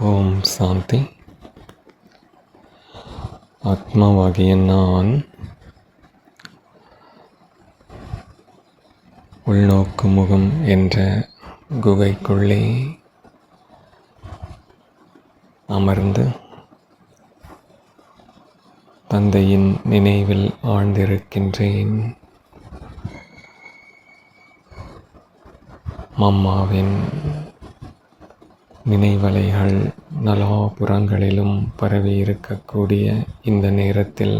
ஓம் சாந்தி. ஆத்மாவாகிய நான் உள்நோக்கு முகம் என்ற குகைக்குள்ளே அமர்ந்து தந்தையின் நினைவில் ஆழ்ந்திருக்கின்றேன். மம்மாவின் நினைவலைகள் நலாபுறங்களிலும் பரவி இருக்கக்கூடிய இந்த நேரத்தில்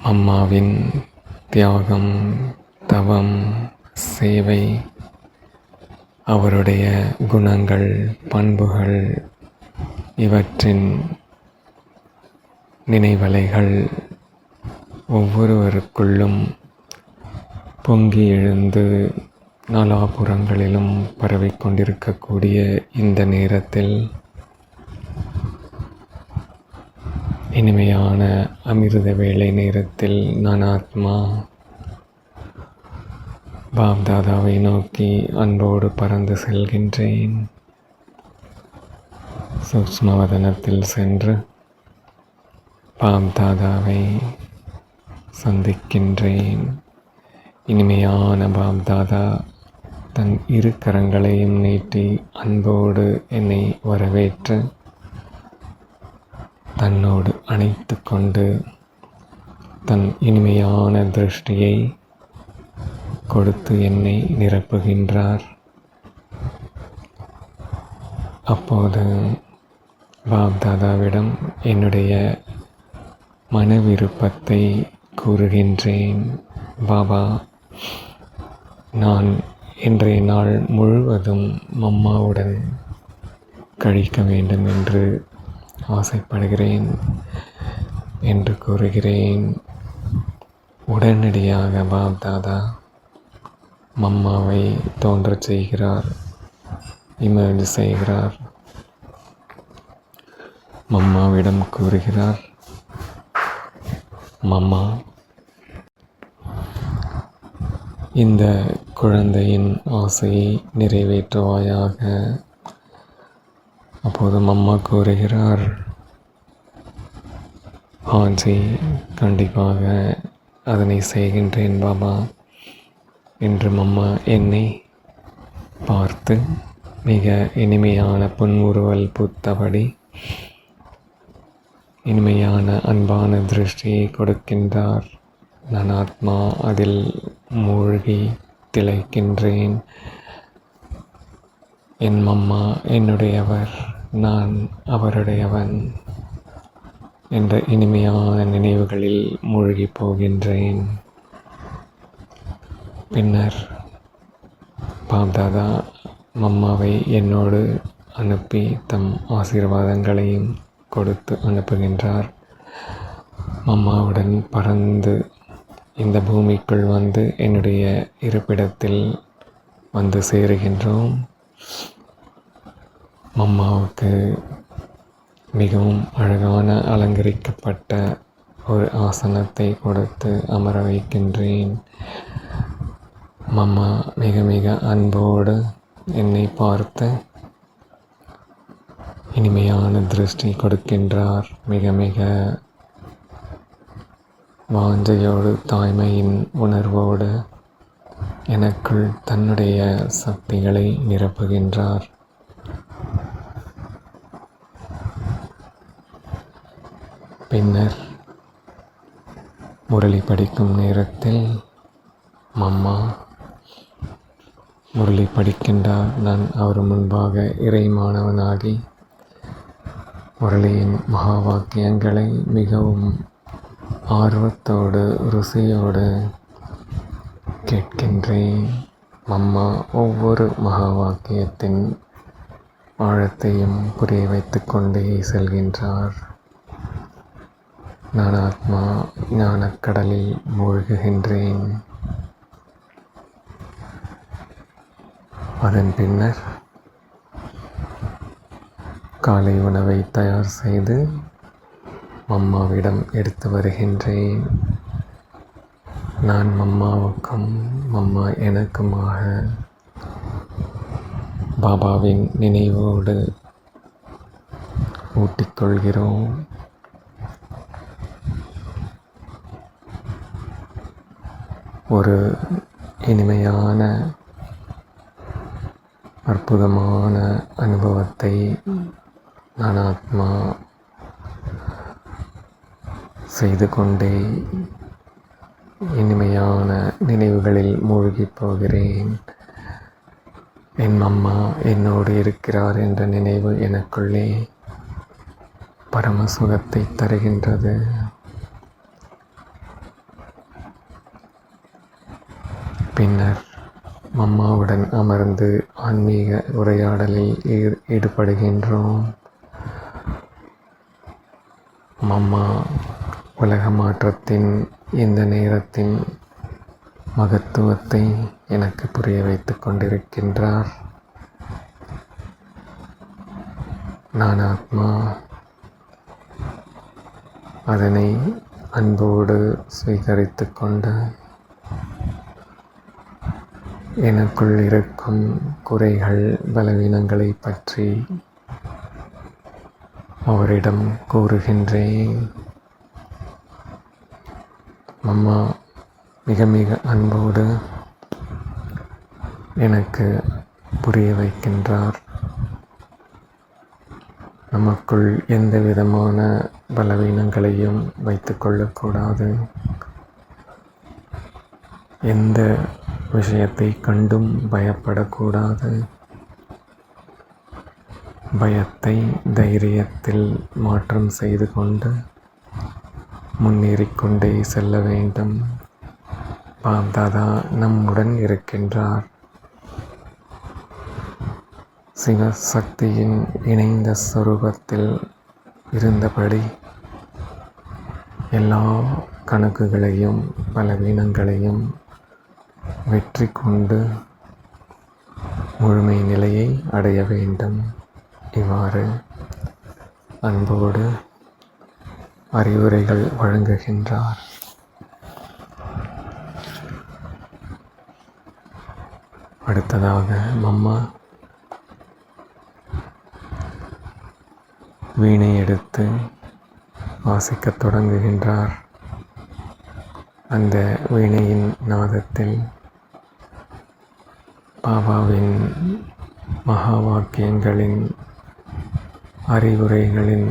மம்மாவின் தியாகம், தவம், சேவை, அவருடைய குணங்கள், பண்புகள் இவற்றின் நினைவலைகள் ஒவ்வொருவருக்குள்ளும் பொங்கி எழுந்து நாலாபுறங்களிலும் பரவிக்கொண்டிருக்கக்கூடிய இந்த நேரத்தில் இனிமையான அமிர்த வேளை நேரத்தில் நான் ஆத்மா பாப்தாதாவை நோக்கி அன்போடு பறந்து செல்கின்றேன். சூக்ஷ்மவதனத்தில் சென்று பாப்தாதாவை சந்திக்கின்றேன். இனிமையான பாப்தாதா தன் இரு கரங்களையும் நீட்டி அன்போடு என்னை வரவேற்று தன்னோடு அணைத்து கொண்டு தன் இனிமையான திருஷ்டியை கொடுத்து என்னை நிரப்புகின்றார். அப்போது பாப்தாதாவிடம் என்னுடைய மன விருப்பத்தை கூறுகின்றேன். பாபா, நான் இன்றைய நாள் முழுவதும் மம்மாவுடன் கழிக்க வேண்டும் என்று ஆசைப்படுகிறேன் என்று கூறுகிறேன். உடனடியாக பாப்தாதா மம்மாவை தோன்றச் செய்கிறார், இமர்ஜ் செய்கிறார். மம்மாவிடம் கூறுகிறார், மம்மா, இந்த குழந்தையின் ஆசையை நிறைவேற்றுவாயாக. அப்போது மம்மா கூறுகிறார், ஆஞ்சி, கண்டிப்பாக அதனை செய்கின்றேன் பாபா என்று மம்மா என்னை பார்த்து மிக இனிமையான புன்முறுவல் பூத்தபடி இனிமையான அன்பான திருஷ்டியை கொடுக்கின்றார். நான் ஆத்மா அதில் மூழ்கி திளைக்கின்றேன். என் மம்மா என்னுடையவர், நான் அவருடையவன் என்ற இனிமையான நினைவுகளில் மூழ்கி போகின்றேன். பின்னர் பாப்தாதா மம்மாவை என்னோடு அனுப்பி தம் ஆசீர்வாதங்களையும் கொடுத்து அனுப்புகின்றார். மம்மாவுடன் பறந்து இந்த பூமிக்குள் வந்து என்னுடைய இருப்பிடத்தில் வந்து சேருகின்றோம். மம்மாவுக்கு மிகவும் அழகான அலங்கரிக்கப்பட்ட ஒரு ஆசனத்தை கொடுத்து அமர வைக்கின்றேன். மம்மா மிக மிக அன்போடு என்னை பார்த்து இனிமையான திருஷ்டி கொடுக்கின்றார். மிக மிக வாஞ்சையோடு, தாய்மையின் உணர்வோடு எனக்குள் தன்னுடைய சக்திகளை நிரப்புகின்றார். பின்னர் முரளி படிக்கும் நேரத்தில் மம்மா முரளி படிக்கின்றார். நான் அவர் முன்பாக இறை மாணவனாகி முரளியின் மகா வாக்கியங்களை மிகவும் ஆர்வத்தோடு, ருசியோடு கேட்கின்றேன். மம்மா ஒவ்வொரு மகா வாக்கியத்தின் ஆழத்தையும் புரிய வைத்து கொண்டே செல்கின்றார். நான் ஆத்மா ஞானக்கடலில் மூழ்குகின்றேன். அதன் பின்னர் காலை உணவை தயார் செய்து மம்மாவிடம் எடுத்து வருகின்றேன். நான் மம்மாவுக்கும் மம்மா எனக்குமாக பாபாவின் நினைவோடு ஊட்டிக்கொள்கிறோம். ஒரு இனிமையான அற்புதமான அனுபவத்தை நான் ஆத்மா செய்து கொண்டே இனிமையான நினைவுகளில் மூழ்கிப் போகிறேன். என் அம்மா என்னோடு இருக்கிறார் என்ற நினைவு எனக்குள்ளே பரம சுகத்தை தருகின்றது. பின்னர் அம்மாவுடன் அமர்ந்து ஆன்மீக உரையாடலில் ஈடுபடுகின்றோம். அம்மா உலக மாற்றத்தின் இந்த நேரத்தின் மகத்துவத்தை எனக்கு புரிய வைத்து கொண்டிருக்கின்றார். நான் ஆத்மா அதனை அன்போடு சுவீகரித்து கொண்டு எனக்குள் இருக்கும் குறைகள் பலவீனங்களை பற்றி அவரிடம் கூறுகின்றேன். அம்மா மிக மிக அன்போடு எனக்கு புரிய வைக்கின்றார். நமக்குள் எந்த விதமான பலவீனங்களையும் வைத்து கொள்ளக்கூடாது. எந்த விஷயத்தை கண்டும் பயப்படக்கூடாது. பயத்தை தைரியத்தில் மாற்றம் செய்து கொண்டு முன்னேறிக்கொண்டே செல்ல வேண்டும். பாப்தாதா நம்முடன் இருக்கின்றார். சிவசக்தியின் இணைந்த ஸ்வரூபத்தில் இருந்தபடி எல்லா கணக்குகளையும் பலவீனங்களையும் வெற்றி கொண்டு முழுமை நிலையை அடைய வேண்டும். இவ்வாறு அன்போடு அறிவுரைகள் வழங்குகின்றார். அடுத்ததாக அம்மா வீணை எடுத்து வாசிக்கத் தொடங்குகின்றார். அந்த வீணையின் நாதத்தில் பாபாவின் மகா வாக்கியங்களின் அறிவுரைகளின்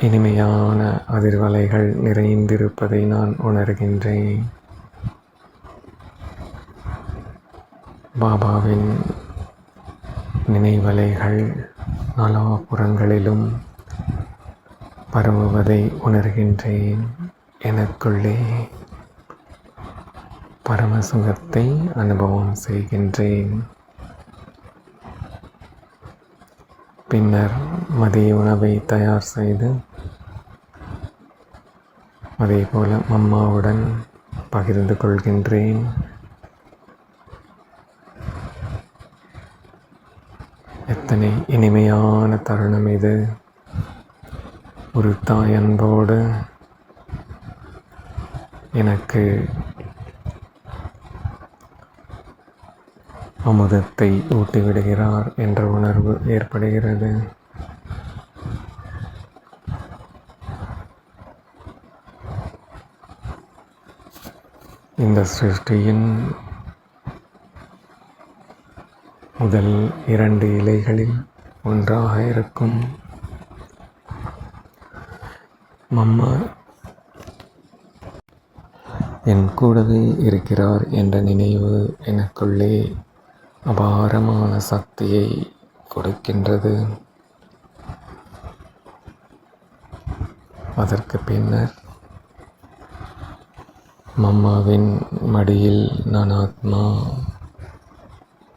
இனிமையான அதிர்வலைகள் நிறைந்திருப்பதை நான் உணர்கின்றேன். பாபாவின் நினைவலைகள் நாலாபுறங்களிலும் பரவுவதை உணர்கின்றேன். எனக்குள்ளே பரமசுகத்தை அனுபவம் செய்கின்றேன். பின்னர் மதிய உணவை தயார் செய்து அதேபோல அம்மாவுடன் பகிர்ந்து கொள்கின்றேன். எத்தனை இனிமையான தருணம் இது! ஒரு தாய் அன்போடு எனக்கு அமுதத்தை ஊட்டிவிடுகிறார் என்ற உணர்வு ஏற்படுகிறது. இந்த சிருஷ்டியின் முதல் 2 இலைகளில் ஒன்றாக இருக்கும் அம்மா என் கூடவே இருக்கிறார் என்ற நினைவு எனக்குள்ளே அபாரமான சக்தியை கொடுக்கின்றது. அதற்கு பின்னர் அம்மாவின் மடியில் நான் ஆத்மா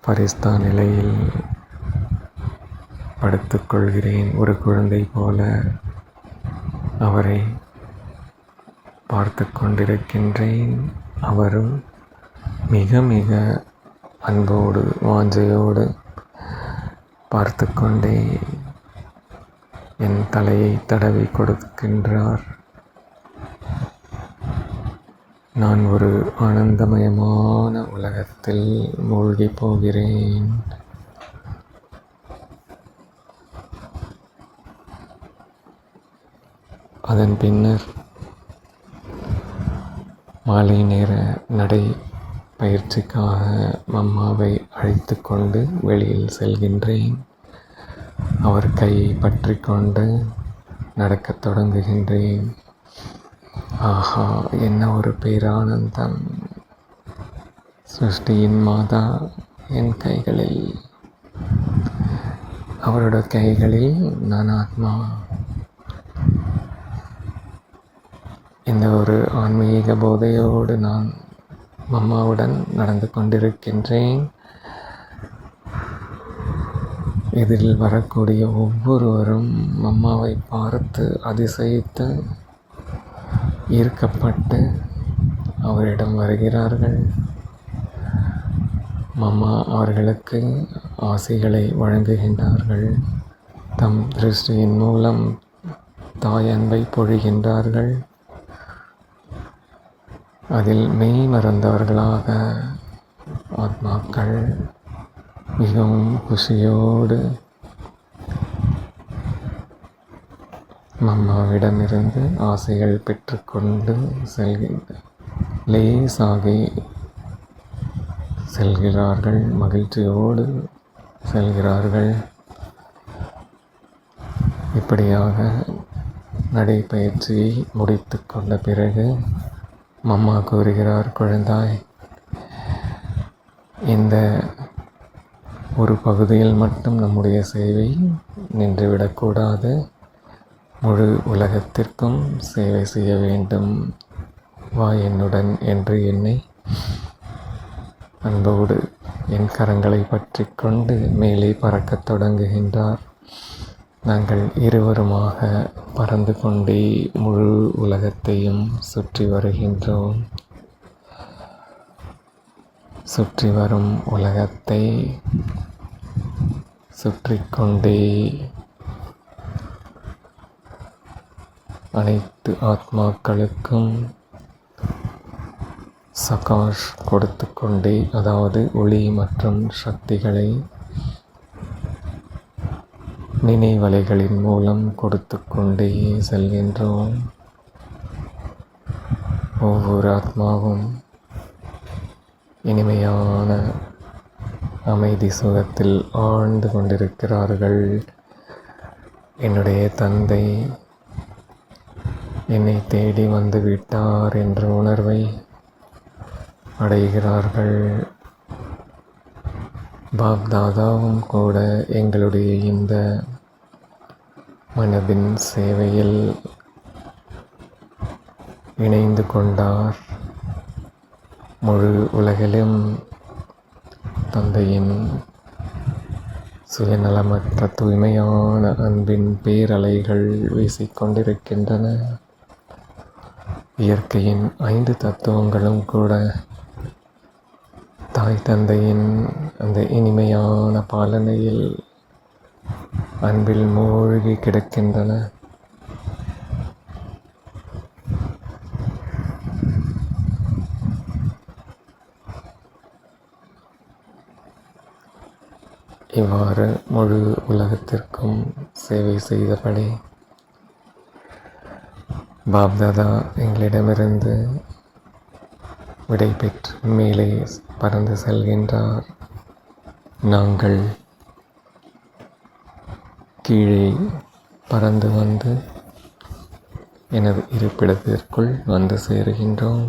பரிஸ்தா நிலையில் படுத்துக்கொள்கிறேன். ஒரு குழந்தை போல அவரை பார்த்து கொண்டிருக்கின்றேன். அவரும் மிக மிக அன்போடு வாஞ்சையோடு பார்த்து கொண்டே என் தலையை தடவி கொடுக்கின்றார். நான் ஒரு ஆனந்தமயமான உலகத்தை உலகத்தில் மூழ்கி போகிறேன். அதன் பின்னர் மாலை நேர நடை பயிற்சிக்காக மம்மாவை அழைத்து கொண்டு வெளியில் செல்கின்றேன். அவர் கையை பற்றி கொண்டு நடக்கத் தொடங்குகின்றேன். ஆஹா, என்ன ஒரு பேரானந்தம்! சிருஷ்டியின் மாதா என் கைகளில், அவருடைய கைகளில் நான் ஆத்மா. இந்த ஒரு ஆன்மீக போதையோடு நான் மம்மாவுடன் நடந்து கொண்டிருக்கின்றேன். இதில் வரக்கூடிய ஒவ்வொருவரும் மம்மாவை பார்த்து அதிசயித்து ஈர்க்கப்பட்டு அவரிடம் வருகிறார்கள். மம்மா அவர்களுக்கு ஆசைகளை வழங்குகின்றார்கள். தம் திருஷ்டியின் மூலம் தாய் அன்பை பொழிகின்றார்கள். அதில் மெய் மறந்தவர்களாக ஆத்மாக்கள் மிகவும் குஷியோடு மம்மாவிடமிருந்து ஆசைகள் பெற்றுக்கொண்டு லேசாகி செல்கிறார்கள். மகிழ்ச்சியோடு செல்கிறார்கள். இப்படியாக நடைப்பயிற்சியை முடித்து கொண்ட பிறகு மம்மா கூறுகிறார், குழந்தாய், இந்த ஒரு பகுதியில் மட்டும் நம்முடைய சேவை நின்றுவிடக்கூடாது. முழு உலகத்திற்கும் சேவை செய்ய வேண்டும். வா என்னுடன் என்று என்னை அன்போடு என் கரங்களை பற்றி கொண்டு மேலே பறக்கத் தொடங்குகின்றார். நாங்கள் இருவருமாக பறந்து கொண்டே முழு உலகத்தையும் சுற்றி வருகின்றோம். சுற்றி வரும் உலகத்தை சுற்றி கொண்டே அனைத்து ஆத்மாக்களுக்கும் சகாஷ் கொடுத்து கொண்டே, அதாவது ஒளி மற்றும் சக்திகளை நினைவலைகளின் மூலம் கொடுத்து கொண்டே செல்கின்றோம். ஒவ்வொரு ஆத்மாவும் இனிமையான அமைதி சுகத்தில் ஆழ்ந்து கொண்டிருக்கிறார்கள். என்னுடைய தந்தை என்னை தேடி வந்து விட்டார் என்ற உணர்வை அடைகிறார்கள். பாப் தாதாவும் கூட எங்களுடைய இந்த மனதின் சேவையில் இணைந்து கொண்டார். முழு உலகிலும் தந்தையின் சுயநலமற்ற தூய்மையான அன்பின் பேரலைகள் வீசிக்கொண்டிருக்கின்றன. இயற்கையின் 5 தத்துவங்களும் கூட தாய் தந்தையின் அந்த இனிமையான பாலனையில் அன்பில் மூழ்கி கிடக்கின்றன. இவ்வாறு முழு உலகத்திற்கும் சேவை செய்தபடி பாப்தாதா எங்களிடமிருந்து விடை பெற்று மேலே பறந்து செல்கின்றார். நாங்கள் கீழே பறந்து வந்து எனது இருப்பிடத்திற்குள் வந்து சேருகின்றோம்.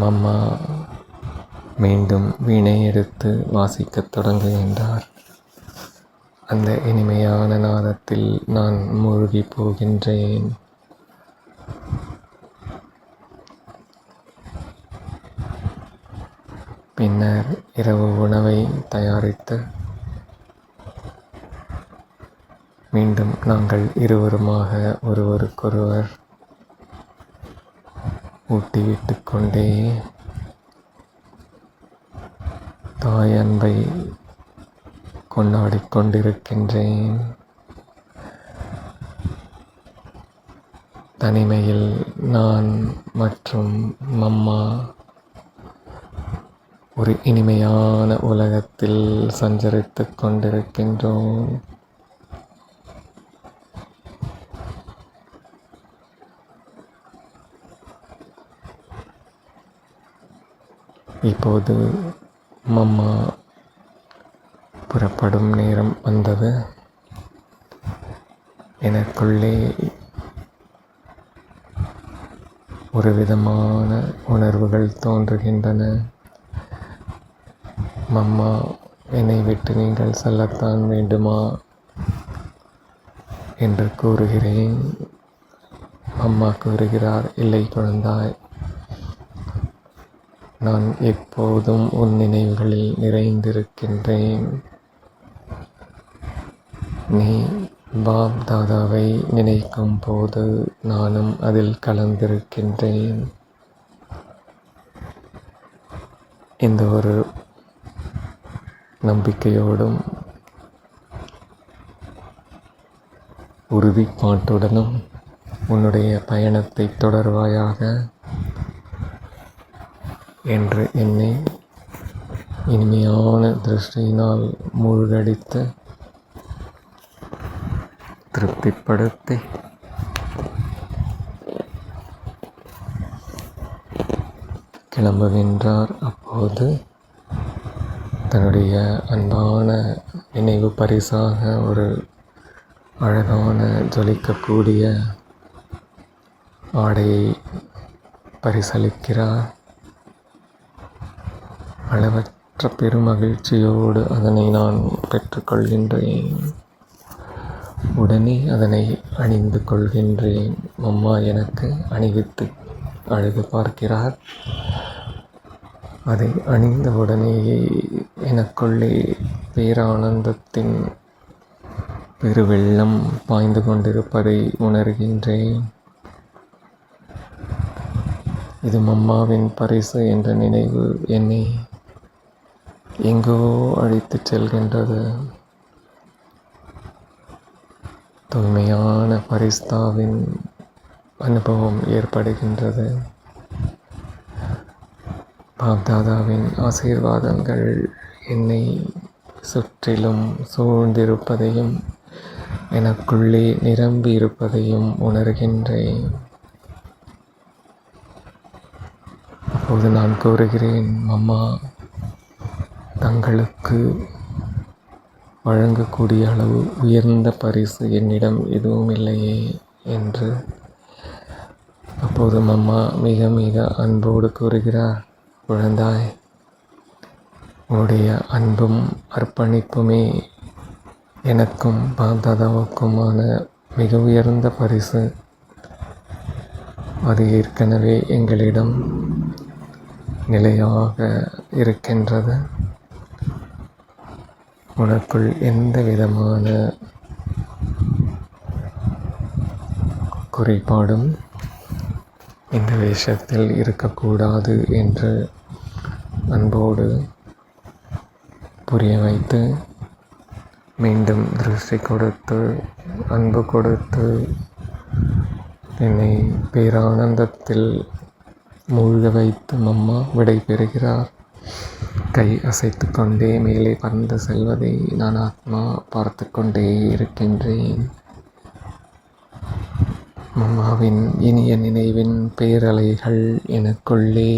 மம்மா மீண்டும் வீணை எடுத்து வாசிக்கத் தொடங்குகின்றார். அந்த இனிமையான நாதத்தில் நான் மூழ்கி போகின்றேன். பின்னர் இரவு உணவை தயாரித்து மீண்டும் நாங்கள் இருவருமாக ஒருவருக்கொருவர் ஊட்டிவிட்டு கொண்டே தாய் அன்பை கொண்டாடிக் கொண்டிருக்கின்றேன். தனிமையில் நான் மற்றும் மம்மா ஒரு இனிமையான உலகத்தில் சஞ்சரித்துக் கொண்டிருக்கின்றோம். இப்போது மம்மா புறப்படும் நேரம் வந்தது. எனக்குள்ளே ஒரு விதமான உணர்வுகள் தோன்றுகின்றன. மம்மா, என்னை விட்டு நீங்கள் செல்லத்தான் வேண்டுமா என்று கூறுகிறேன். அம்மா கூறுகிறார், இல்லை குழந்தாய், நான் எப்போதும் உன் நினைவுகளில் நிறைந்திருக்கின்றேன். நீ பாப் தாதாவை நினைக்கும் போது நானும் அதில் கலந்திருக்கின்றேன். இந்த ஒரு நம்பிக்கையோடும் உறுதிப்பாட்டுடனும் உன்னுடைய பயணத்தை தொடர்வாயாக என்று என்னை இனிமையான திருஷ்டியினால் மூழ்கடித்து திருப்திப்படுத்தி கிளம்புகின்றார். அப்போது தன்னுடைய அன்பான நினைவு பரிசாக ஒரு அழகான ஜொலிக்கக்கூடிய ஆடையை பரிசளிக்கிறார். அளவற்ற பெருமகிழ்ச்சியோடு அதனை நான் பெற்றுக்கொள்கின்றேன். உடனே அதனை அணிந்து கொள்கின்றேன். அம்மா எனக்கு அணிவித்து அழகு பார்க்கிறார். அதை அணிந்தவுடனேயே எனக்குள்ளே பேரானந்தத்தின் பெருவெள்ளம் பாய்ந்து கொண்டிருப்பதை உணர்கின்றேன். இது மம்மாவின் பரிசு என்ற நினைவு என்னை எங்கோ அழைத்துச் செல்கின்றது. தூய்மையான பரிஸ்தாவின் அனுபவம் ஏற்படுகின்றது. பாப்தாதாவின் ஆசீர்வாதங்கள் என்னை சுற்றிலும் சூழ்ந்திருப்பதையும் எனக்குள்ளே நிரம்பி இருப்பதையும் உணர்கின்றேன். அப்போது நான் கூறுகிறேன், அம்மா, தங்களுக்கு வழங்கக்கூடிய அளவு உயர்ந்த பரிசு என்னிடம் எதுவும் இல்லையே என்று. அப்போது அம்மா மிக மிக அன்போடு கூறுகிறார், குழந்தாய், உன்னுடைய அன்பும் அர்ப்பணிப்புமே எனக்கும் பாப்தாதாவுக்குமான மிக உயர்ந்த பரிசு. அது ஏற்கனவே எங்களிடம் நிலையாக இருக்கின்றது. உனக்குள் எந்த விதமான குறைபாடும் இந்த விஷயத்தில் இருக்கக்கூடாது என்று அன்போடு புரிய வைத்து, மீண்டும் திருஷ்டி கொடுத்து, அன்பு கொடுத்து, என்னை பேரானந்தத்தில் மூழ்க வைத்து அம்மா விடை பெறுகிறார். கை அசைத்து கொண்டே மேலே பறந்து செல்வதை நான் ஆத்மா பார்த்து கொண்டே இருக்கின்றேன். அம்மாவின் இனிய நினைவின் பேரலைகள் எனக்குள்ளே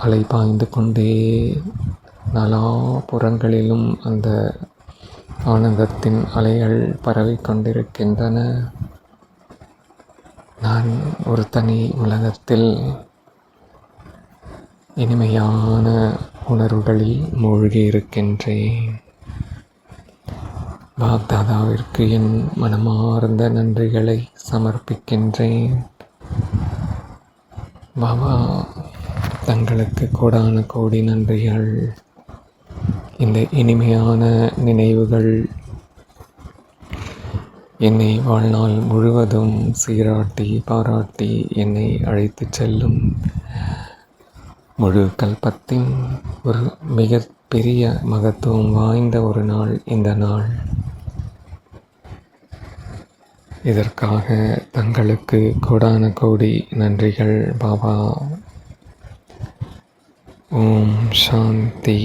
அலைபாய்ந்து கொண்டே நாலாபுறங்களிலும் அந்த ஆனந்தத்தின் அலைகள் பரவிக் கொண்டிருக்கின்றன. நான் ஒரு தனி உலகத்தில் இனிமையான உணர்வுகளில் மூழ்கி இருக்கின்றேன். பாப்தாதாவிற்கு என் மனமார்ந்த நன்றிகளை சமர்ப்பிக்கின்றேன். பாபா, தங்களுக்கு கோடான கோடி நன்றிகள். இந்த இனிமையான நினைவுகள் என்னை வாழ்நாள் முழுவதும் சீராட்டி பாராட்டி என்னை அழைத்துச் செல்லும். முழு கல்பத்தின் ஒரு மிக பெரிய மகத்துவம் வாய்ந்த ஒரு நாள் இந்த நாள். இதற்காக தங்களுக்கு கோடான கோடி நன்றிகள் பாபா. ஓம் சாந்தி.